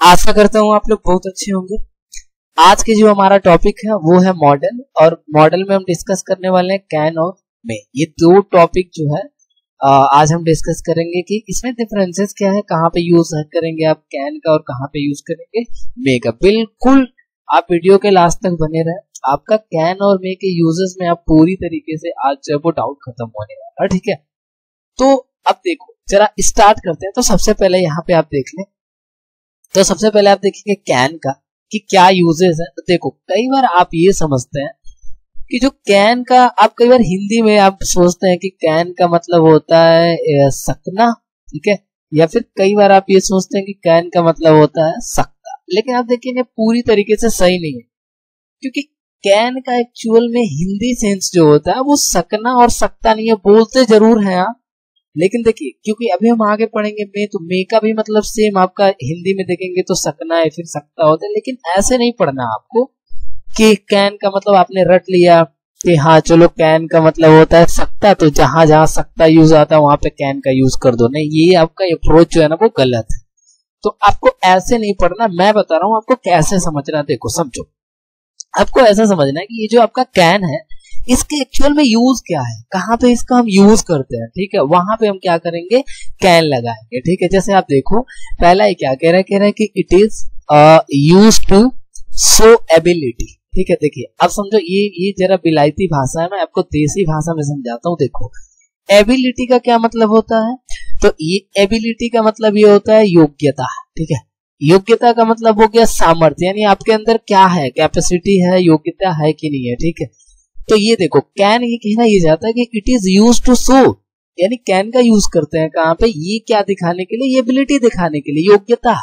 आशा करता हूँ आप लोग बहुत अच्छे होंगे। आज के जो हमारा टॉपिक है वो है मॉडल, और मॉडल में हम डिस्कस करने वाले हैं कैन और मे। ये दो टॉपिक जो है आज हम डिस्कस करेंगे कि इसमें डिफरेंसेस क्या है, कहाँ पे यूज करेंगे आप कैन का और कहाँ पे यूज करेंगे मे का। बिल्कुल आप वीडियो के लास्ट तक बने रहे, आपका कैन और मे के यूजेस में आप पूरी तरीके से आज जो है वो डाउट खत्म होने वाला है, ठीक है। तो अब देखो जरा स्टार्ट करते हैं। तो सबसे पहले यहाँ पे आप देख लें, तो सबसे पहले आप देखेंगे कैन का कि क्या यूजेस है। तो देखो कई बार आप ये समझते हैं कि जो कैन का, आप कई बार हिंदी में आप सोचते हैं कि कैन का मतलब होता है सकना, ठीक है, या फिर कई बार आप ये सोचते हैं कि कैन का मतलब होता है सकता। लेकिन आप देखेंगे पूरी तरीके से सही नहीं है, क्योंकि कैन का एक्चुअल में हिंदी सेंस जो होता है वो सकना और सकता नहीं है। बोलते जरूर हैं आप, लेकिन देखिए क्योंकि अभी हम आगे पढ़ेंगे मे, तो मे का भी मतलब सेम आपका हिंदी में देखेंगे तो सकना है फिर सकता होता है। लेकिन ऐसे नहीं पढ़ना आपको कि कैन का मतलब आपने रट लिया कि हाँ चलो कैन का मतलब होता है सकता, तो जहां जहां सकता यूज आता है वहां पे कैन का यूज कर दो। नहीं, ये आपका अप्रोच जो है ना वो गलत है। तो आपको ऐसे नहीं पढ़ना, मैं बता रहा हूं आपको कैसे समझना। देखो समझो, आपको ऐसा समझना है कि ये जो आपका कैन है इसके एक्चुअल में यूज क्या है, कहाँ पे इसका हम यूज करते हैं, ठीक है, वहां पे हम क्या करेंगे, कैन लगाएंगे, ठीक है। जैसे आप देखो पहला ही क्या कह रहा है कि it is use to show ability, ठीक है। देखिए अब समझो ये जरा बिलायती भाषा है, मैं आपको देसी भाषा में समझाता हूँ। देखो एबिलिटी का क्या मतलब होता है, तो ये एबिलिटी का मतलब ये होता है योग्यता, ठीक है। योग्यता का मतलब हो गया सामर्थ्य, यानी आपके अंदर क्या है, कैपेसिटी है, योग्यता है कि नहीं है, ठीक है। तो ये देखो कैन ये कहना ये चाहता है कि it is use to show, यानी कैन का यूज करते हैं कहाँ पे, ये क्या दिखाने के लिए, ये एबिलिटी दिखाने के लिए, योग्यता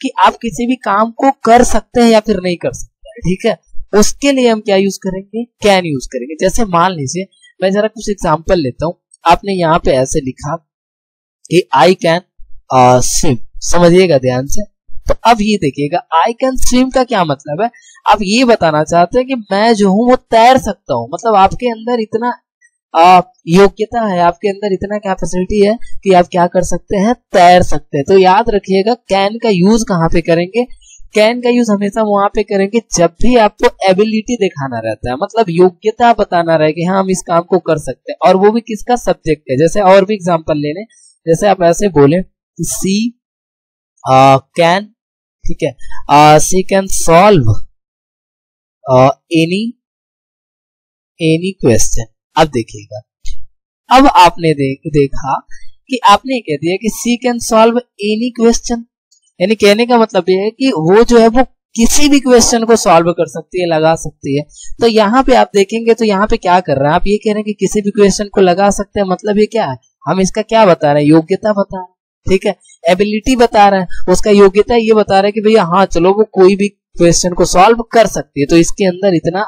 कि आप किसी भी काम को कर सकते हैं या फिर नहीं कर सकते हैं, ठीक है। उसके लिए हम क्या यूज करेंगे, कैन यूज करेंगे। जैसे मान लीजिए मैं जरा कुछ एग्जांपल लेता हूं। आपने यहाँ पे ऐसे लिखा कि आई कैन स्विम, समझिएगा ध्यान से। तो अब ये देखिएगा आई कैन स्विम का क्या मतलब है, आप ये बताना चाहते हैं कि मैं जो हूं वो तैर सकता हूं। मतलब आपके अंदर इतना योग्यता है, आपके अंदर इतना कैपेसिटी है कि आप क्या कर सकते हैं, तैर सकते हैं। तो याद रखिएगा कैन का यूज कहाँ पे करेंगे, कैन का यूज हमेशा वहां पे करेंगे जब भी आपको एबिलिटी दिखाना रहता है, मतलब योग्यता बताना रहे कि हाँ हम इस काम को कर सकते हैं, और वो भी किसका, सब्जेक्ट है। जैसे और भी एग्जांपल ले लें, जैसे आप ऐसे बोले सी कैन, ठीक है, सी कैन सॉल्व एनी क्वेश्चन। अब देखिएगा, अब आपने देखा कि आपने कह दिया कि सी कैन सॉल्व एनी क्वेश्चन, यानी कहने का मतलब ये है कि वो जो है वो किसी भी क्वेश्चन को सॉल्व कर सकती है, लगा सकती है। तो यहाँ पे आप देखेंगे तो यहाँ पे क्या कर रहे हैं, आप ये कह रहे हैं कि किसी भी क्वेश्चन को लगा सकते हैं। मतलब ये क्या है, हम इसका क्या बता रहे हैं, योग्यता बता रहे हैं, ठीक है। एबिलिटी बता रहे हैं, उसका योग्यता ये बता रहे हैं कि भैया हाँ चलो वो कोई भी क्वेश्चन को सॉल्व कर सकती है, तो इसके अंदर इतना,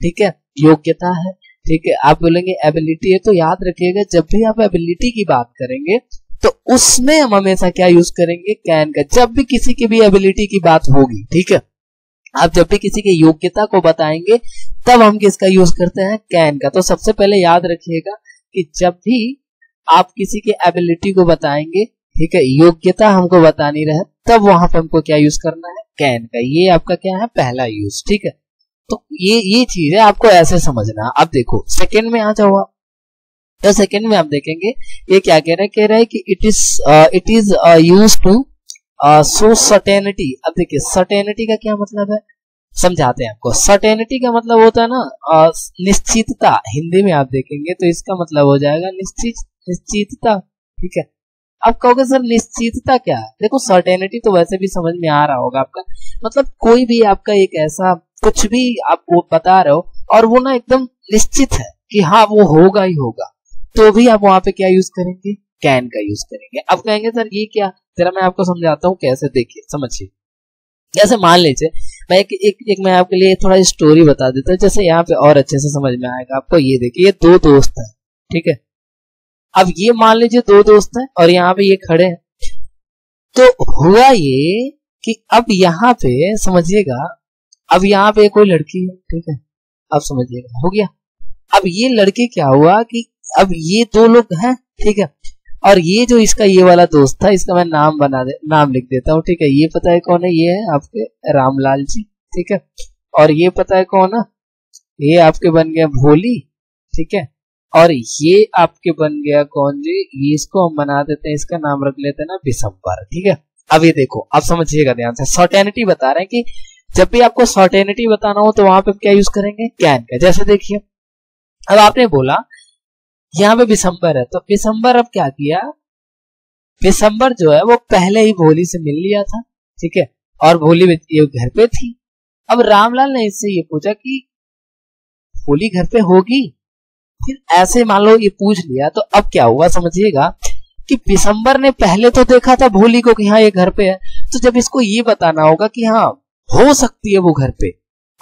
ठीक है, योग्यता है, ठीक है। आप बोलेंगे एबिलिटी है, तो याद रखिएगा जब भी आप एबिलिटी की बात करेंगे तो उसमें हम हमेशा क्या यूज करेंगे, कैन का। जब भी किसी की भी एबिलिटी की बात होगी, ठीक है, आप जब भी किसी की योग्यता को बताएंगे तब हम किसका यूज करते हैं, कैन का। तो सबसे पहले याद रखिएगा कि जब भी आप किसी की एबिलिटी को बताएंगे, ठीक है, योग्यता हमको बतानी रहे, तब वहां पे हमको क्या यूज करना है, कैन का। ये आपका क्या है, पहला यूज, ठीक है। तो ये चीज है, आपको ऐसे समझना। अब देखो सेकंड में आ जाओ आप, तो सेकंड में आप देखेंगे ये क्या कह रहा है कि it is use to show certainty. अब देखिए सर्टेनिटी का क्या मतलब है, समझाते हैं आपको। सर्टेनिटी का मतलब होता है ना निश्चितता, हिंदी में आप देखेंगे तो इसका मतलब हो जाएगा निश्चितता, ठीक है। आप कहोगे सर निश्चितता क्या है, देखो सर्टेनिटी तो वैसे भी समझ में आ रहा होगा आपका, मतलब कोई भी आपका एक ऐसा कुछ भी आप बता रहे हो और वो ना एकदम निश्चित है कि हाँ वो होगा ही होगा, तो भी आप वहां पे क्या यूज करेंगे, कैन का यूज करेंगे। अब कहेंगे सर ये क्या, जरा मैं आपको समझाता हूँ कैसे, देखिए समझिए। जैसे मान लीजिए मैं एक मैं आपके लिए थोड़ा स्टोरी बता देता हूँ, जैसे यहाँ पे और अच्छे से समझ में आएगा आपको। ये देखिए ये दो दोस्त हैं, ठीक है। अब ये मान लीजिए दो दोस्त हैं और यहाँ पे ये खड़े हैं। तो हुआ ये कि अब यहाँ पे समझिएगा, अब यहाँ पे कोई लड़की है, ठीक है, अब समझिएगा हो गया। अब ये लड़की क्या हुआ कि अब ये दो लोग हैं, ठीक है, और ये जो इसका ये वाला दोस्त था, इसका मैं नाम लिख देता हूँ, ठीक है। ये पता है कौन है, ये है आपके रामलाल जी, ठीक है। और ये पता है कौन है, ये आपके बन गया भोली, ठीक है। और ये आपके बन गया कौन जी, ये इसको हम बना देते हैं, इसका नाम रख लेते हैं ना बिशंबर, ठीक है। अब ये देखो, अब समझिएगा ध्यान से, सर्टेनिटी बता रहे हैं कि जब भी आपको सर्टेनिटी बताना हो तो वहां पे क्या यूज करेंगे, कैन का। जैसे देखिए, अब आपने बोला यहाँ पे बिशंबर है, तो बिशंबर अब क्या किया, बिशंबर जो है वो पहले ही भोली से मिल लिया था, ठीक है। और भोली ये घर पे थी। अब रामलाल ने इससे ये पूछा कि भोली घर पे होगी, फिर ऐसे मान लो ये पूछ लिया, तो अब क्या हुआ समझिएगा कि बिशंबर ने पहले तो देखा था भोली को कि हाँ ये घर पे है, तो जब इसको ये बताना होगा कि हाँ हो सकती है वो घर पे।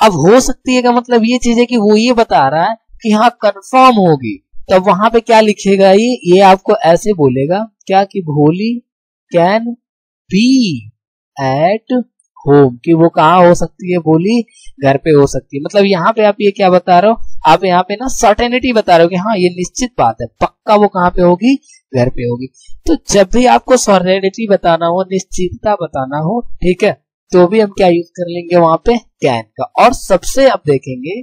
अब हो सकती है का मतलब ये चीज है कि वो ये बता रहा है कि हाँ कंफर्म होगी, तब वहां पे क्या लिखेगा, ये आपको ऐसे बोलेगा क्या कि भोली कैन बी एट होम, कि वो कहाँ हो सकती है, भोली घर पे हो सकती है। मतलब यहाँ पे आप ये क्या बता रहे हो, आप यहाँ पे ना सर्टेनिटी बता रहे हो कि हाँ ये निश्चित बात है, पक्का वो कहाँ पे होगी, घर पे होगी। तो जब भी आपको सर्टेनिटी बताना हो, निश्चितता बताना हो, ठीक है, तो भी हम क्या यूज कर लेंगे वहां पे, कैन का। और सबसे अब देखेंगे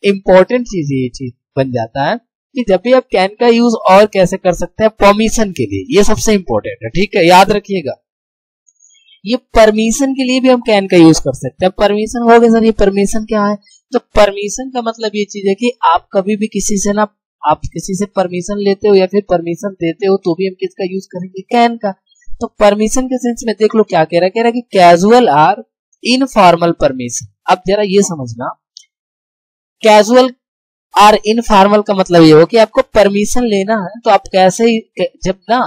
इंपॉर्टेंट चीज ये चीज बन जाता है कि जब भी आप कैन का यूज और कैसे कर सकते हैं, परमिशन के लिए, ये सबसे इंपॉर्टेंट है, ठीक है, याद रखिएगा। ये परमिशन के लिए भी हम कैन का यूज कर सकते हैं। परमिशन हो गया सर, ये परमिशन क्या है, तो परमिशन का मतलब ये चीज है कि आप कभी भी किसी से ना, आप किसी से परमिशन लेते हो या फिर परमिशन देते हो, तो भी हम किसका यूज करेंगे, कैन का। तो परमिशन के सेंस में देख लो क्या कह रहा है कि कैजुअल आर इनफॉर्मल परमिशन। अब जरा ये समझना, कैजुअल आर इनफॉर्मल का मतलब ये हो कि आपको परमिशन लेना है तो आप कैसे, जब ना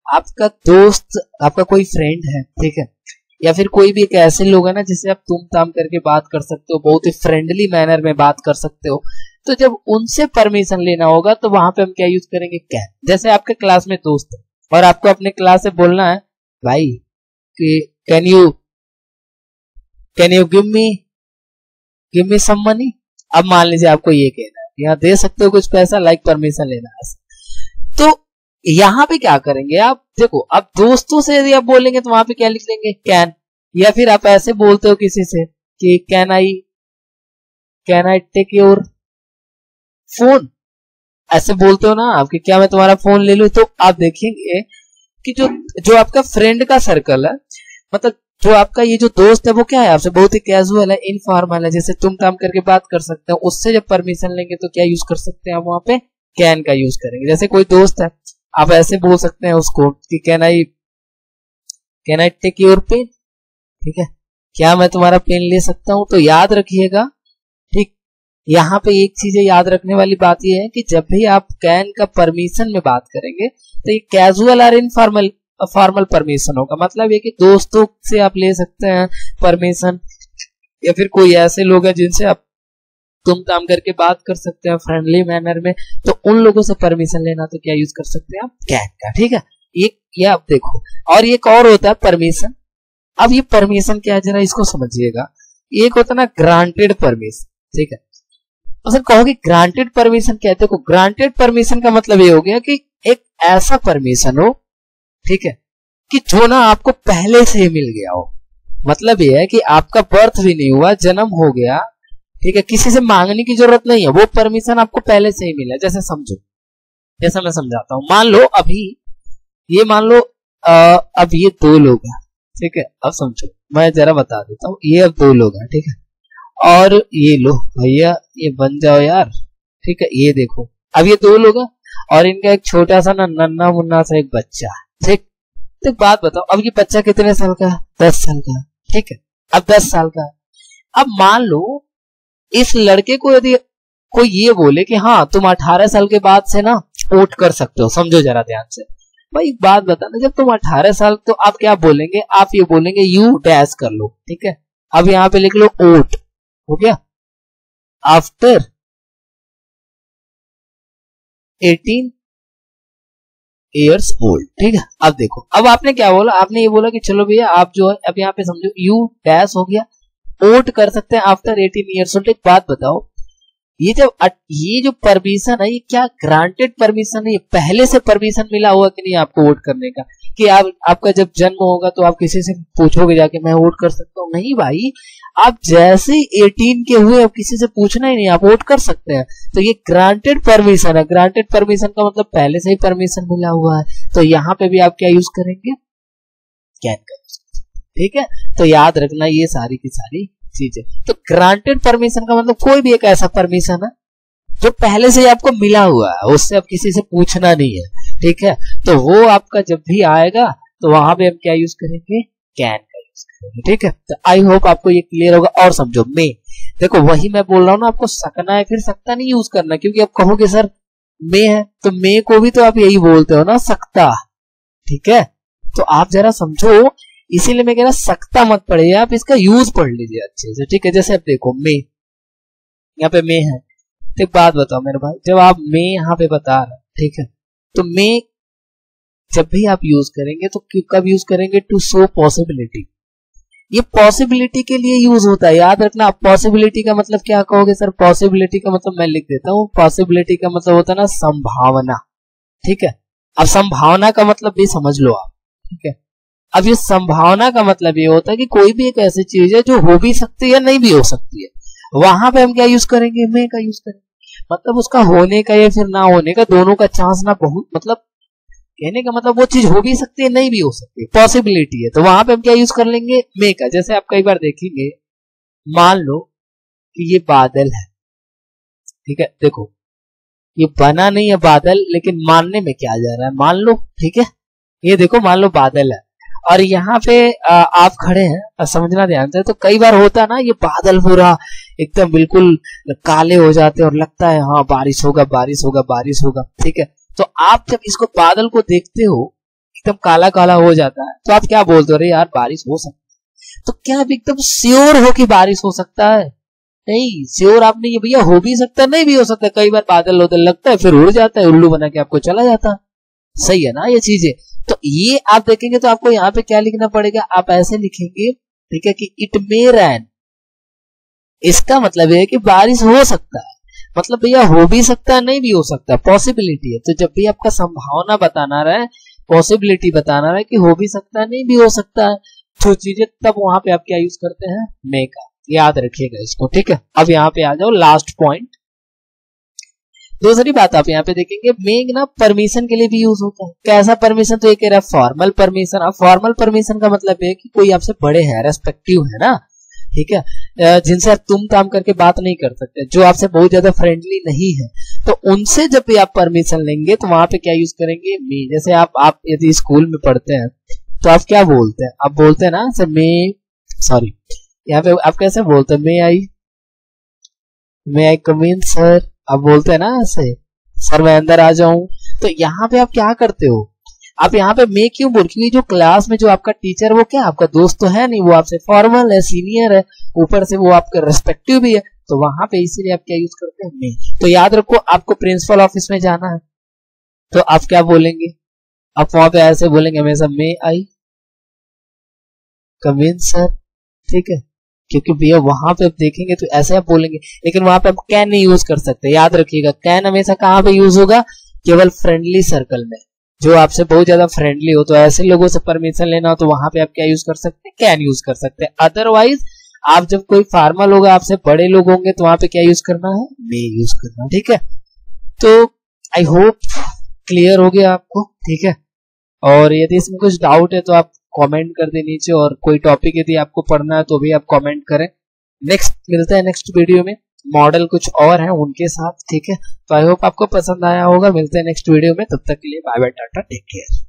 आपका दोस्त, आपका कोई फ्रेंड है, ठीक है, या फिर कोई भी एक ऐसे लोग है ना जिससे आप तुम ताम करके बात कर सकते हो, बहुत ही फ्रेंडली मैनर में बात कर सकते हो, तो जब उनसे परमिशन लेना होगा तो वहां पे हम क्या यूज करेंगे, कैन। जैसे आपके क्लास में दोस्त है और आपको अपने क्लास से बोलना है भाई कि can you give me some money. अब मान लीजिए आपको ये कहना है, यहाँ दे सकते हो कुछ पैसा, लाइक परमिशन लेना है। तो यहाँ पे क्या करेंगे आप, देखो अब दोस्तों से यदि आप बोलेंगे तो वहां पे क्या लिख देंगे, कैन। या फिर आप ऐसे बोलते हो किसी से कि can I take your phone, ऐसे बोलते हो ना आप कि क्या मैं तुम्हारा फोन ले लूं। तो आप देखेंगे कि जो आपका फ्रेंड का सर्कल है, मतलब जो आपका ये जो दोस्त है वो क्या है, आपसे बहुत ही कैजुअल है, इनफॉर्मल है, जैसे तुम ताम करके बात कर सकते हो। उससे जब परमिशन लेंगे तो क्या यूज कर सकते हैं आप, वहां पे कैन का यूज करेंगे। जैसे कोई दोस्त है, आप ऐसे बोल सकते हैं उसको कि can I take your pen, ठीक है, क्या मैं तुम्हारा पेन ले सकता हूं। तो याद रखिएगा, ठीक, यहाँ पे एक चीज याद रखने वाली बात यह है कि जब भी आप कैन का परमिशन में बात करेंगे तो ये कैजुअल और इनफॉर्मल फॉर्मल परमिशन होगा। मतलब ये कि दोस्तों से आप ले सकते हैं परमिशन, या फिर कोई ऐसे लोग हैं जिनसे आप तुम ताम करके बात कर सकते हैं फ्रेंडली मैनर में, तो उन लोगों से परमिशन लेना तो क्या यूज कर सकते हैं आप, कैन का, ठीक है। ये आप देखो, और एक और होता है परमिशन। अब ये परमिशन क्या है जरा इसको समझिएगा। एक होता है ना ग्रांटेड परमिशन, ठीक है। तो सर कहोगे ग्रांटेड परमिशन क्या है, देखो ग्रांटेड परमिशन का मतलब ये हो गया कि एक ऐसा परमिशन हो, ठीक है, कि जो ना आपको पहले से ही मिल गया हो। मतलब ये है कि आपका बर्थ भी नहीं हुआ, जन्म हो गया, ठीक है, किसी से मांगने की जरूरत नहीं है, वो परमिशन आपको पहले से ही मिला। जैसे समझो, जैसा मैं समझाता हूं, मान लो अभी ये मान लो अब ये दो लोग हैं, ठीक है। अब समझो, मैं जरा बता देता हूँ, ये अब दो लोग हैं, ठीक है, और ये लो भैया ये बन जाओ यार, ठीक है। ये देखो अब ये दो लोग हैं और इनका एक छोटा सा ना नन्ना मुन्ना सा एक बच्चा है, ठीक। तो एक बात बताओ, अब ये बच्चा कितने साल का है, 10 साल का, ठीक है। अब 10 साल का है। अब मान लो इस लड़के को यदि कोई ये बोले कि हाँ तुम 18 साल के बाद से ना वोट कर सकते हो, समझो जरा ध्यान से भाई, एक बात बताना, जब तुम 18 साल, तो आप क्या बोलेंगे, आप ये बोलेंगे यू डैश कर लो, ठीक है। अब यहाँ पे लिख लो वोट, हो गया, आफ्टर 18 ईयर्स ओल्ड, ठीक है। अब देखो, अब आपने क्या बोला, आपने ये बोला कि चलो भैया आप जो है, अब यहाँ पे समझो यू डैश हो गया, वोट कर सकते हैं आफ्टर 18 ईयर्स ओल्ड। एक बात बताओ, ये जो परमिशन है, ये क्या ग्रांटेड परमिशन है? ये पहले से परमिशन मिला हुआ कि नहीं आपको वोट करने का? कि आपका जब जन्म होगा तो आप किसी से पूछोगे जाके मैं वोट कर सकता हूँ? नहीं भाई, आप जैसे 18 के हुए अब किसी से पूछना ही नहीं, आप वोट कर सकते हैं। तो ये ग्रांटेड परमिशन है। ग्रांटेड परमिशन का मतलब पहले से ही परमिशन मिला हुआ है। तो यहाँ पे भी आप क्या यूज करेंगे? कैन का यूज करेंगे, ठीक है। तो याद रखना ये सारी की सारी चीजें। तो ग्रांटेड परमिशन का मतलब कोई भी एक ऐसा परमिशन है जो पहले से ही आपको मिला हुआ है, उससे आप किसी से पूछना नहीं है, ठीक है। तो वो आपका जब भी आएगा तो वहां पे हम क्या यूज करेंगे? कैन का यूज करेंगे, ठीक है। तो आई होप आपको ये क्लियर होगा। और समझो मे, देखो वही मैं बोल रहा हूँ ना, आपको सकना है फिर सकता नहीं यूज करना, क्योंकि आप कहोगे सर मे है तो मे को भी तो आप यही बोलते हो ना, सकता, ठीक है। तो आप जरा समझो, इसीलिए मैं कह रहा सकता मत पढ़िए, आप इसका यूज पढ़ लीजिए अच्छे से, ठीक है। जैसे आप देखो मे, यहाँ पे मे है, तो एक बात बताओ मेरे भाई, जब आप मे यहाँ पे बता रहे, ठीक है, तो मे जब भी आप यूज करेंगे तो कब यूज करेंगे? To show possibility. ये पॉसिबिलिटी के लिए यूज होता है, याद रखना। आप पॉसिबिलिटी का मतलब क्या कहोगे? सर पॉसिबिलिटी का मतलब मैं लिख देता हूँ, पॉसिबिलिटी का मतलब होता है ना संभावना, ठीक है। अब संभावना का मतलब भी समझ लो आप, ठीक है। अब ये संभावना का मतलब ये होता है कि कोई भी एक ऐसी चीज है जो हो भी सकती है नहीं भी हो सकती है, वहां पे हम क्या यूज करेंगे? मे का यूज करेंगे। मतलब उसका होने का या फिर ना होने का दोनों का चांस ना बहुत, मतलब कहने का मतलब वो चीज हो भी सकती है नहीं भी हो सकती है, पॉसिबिलिटी है। तो वहां पे हम क्या यूज कर लेंगे? मे का। जैसे आप कई बार देखेंगे, मान लो कि ये बादल है, ठीक है। देखो ये बना नहीं है बादल, लेकिन मानने में क्या जा रहा है? मान लो, ठीक है। ये देखो मान लो बादल है और यहाँ पे आप खड़े हैं, समझना ध्यान से। तो कई बार होता है ना, ये बादल पूरा एकदम बिल्कुल काले हो जाते हैं और लगता है हाँ बारिश होगा बारिश होगा बारिश होगा, ठीक है। तो आप जब इसको बादल को देखते हो एकदम काला काला हो जाता है, तो आप क्या बोलते हो? अरे यार बारिश हो सकती है। तो क्या आप एकदम श्योर हो कि बारिश हो सकता है? नहीं, श्योर आप नहीं है भैया, हो भी सकता है नहीं भी हो सकता है। कई बार बादल उधर लगता है फिर उड़ जाता है, उल्लू बना के आपको चला जाता है, सही है ना ये चीजें। तो ये आप देखेंगे तो आपको यहाँ पे क्या लिखना पड़ेगा? आप ऐसे लिखेंगे, ठीक है, कि इट मे रैन। इसका मतलब है कि बारिश हो सकता है, मतलब भैया हो भी सकता है नहीं भी हो सकता है, पॉसिबिलिटी है। तो जब भी आपका संभावना बताना रहा है, पॉसिबिलिटी बताना रहा है कि हो भी सकता है नहीं भी हो सकता है, जो चीजें, तब वहां पे आप क्या यूज करते हैं? मे का। याद रखिएगा इसको, ठीक है। अब यहाँ पे आ जाओ लास्ट पॉइंट। दूसरी बात आप यहाँ पे देखेंगे, मे ना परमिशन के लिए भी यूज होता है। कैसा परमिशन? तो एक कह रहा है फॉर्मल परमिशन। अब फॉर्मल परमिशन का मतलब है कि कोई आपसे बड़े हैं, रेस्पेक्टिव है ना, ठीक है, जिनसे आप तुम काम करके बात नहीं कर सकते, जो आपसे बहुत ज्यादा फ्रेंडली नहीं है, तो उनसे जब भी आप परमिशन लेंगे तो वहां पे क्या यूज करेंगे? मे। जैसे आप यदि स्कूल में पढ़ते हैं तो आप क्या बोलते हैं? आप बोलते हैं ना सर मे, सॉरी यहाँ पे आप कैसे बोलते हैं? मे आई कम इन सर, आप बोलते हैं ना ऐसे, सर मैं अंदर आ जाऊं। तो यहाँ पे आप क्या करते हो? आप यहाँ पे मे क्यों बोल? क्योंकि जो क्लास में जो आपका टीचर वो क्या आपका दोस्त तो है नहीं, वो आपसे फॉर्मल है, सीनियर है, ऊपर से वो आपका रेस्पेक्टिव भी है, तो वहां पे इसीलिए आप क्या यूज करते हैं? मे। तो याद रखो, आपको प्रिंसिपल ऑफिस में जाना है तो आप क्या बोलेंगे? आप वहां पे ऐसे बोलेंगे हमेशा, मे आई कम इन सर, ठीक है, क्योंकि भैया वहां पे आप देखेंगे तो ऐसे आप बोलेंगे। लेकिन वहां पे आप कैन नहीं यूज कर सकते, याद रखिएगा। कैन हमेशा कहां पे यूज होगा? केवल फ्रेंडली सर्कल में, जो आपसे बहुत ज्यादा फ्रेंडली हो, तो ऐसे लोगों से परमिशन लेना हो तो वहां पे आप क्या यूज कर सकते हैं? कैन यूज कर सकते हैं। अदरवाइज आप जब कोई फॉर्मल होगा, आपसे बड़े लोग होंगे, तो वहां पे क्या यूज करना है? मे यूज करना, ठीक है। तो आई होप क्लियर हो गया आपको, ठीक है। और यदि इसमें कुछ डाउट है तो आप कमेंट कर दे नीचे, और कोई टॉपिक यदि आपको पढ़ना है तो भी आप कमेंट करें। नेक्स्ट मिलते हैं नेक्स्ट वीडियो में, मॉडल कुछ और है उनके साथ, ठीक है। तो आई होप आपको पसंद आया होगा। मिलते हैं नेक्स्ट वीडियो में, तब तक के लिए bye bye, tata, take care.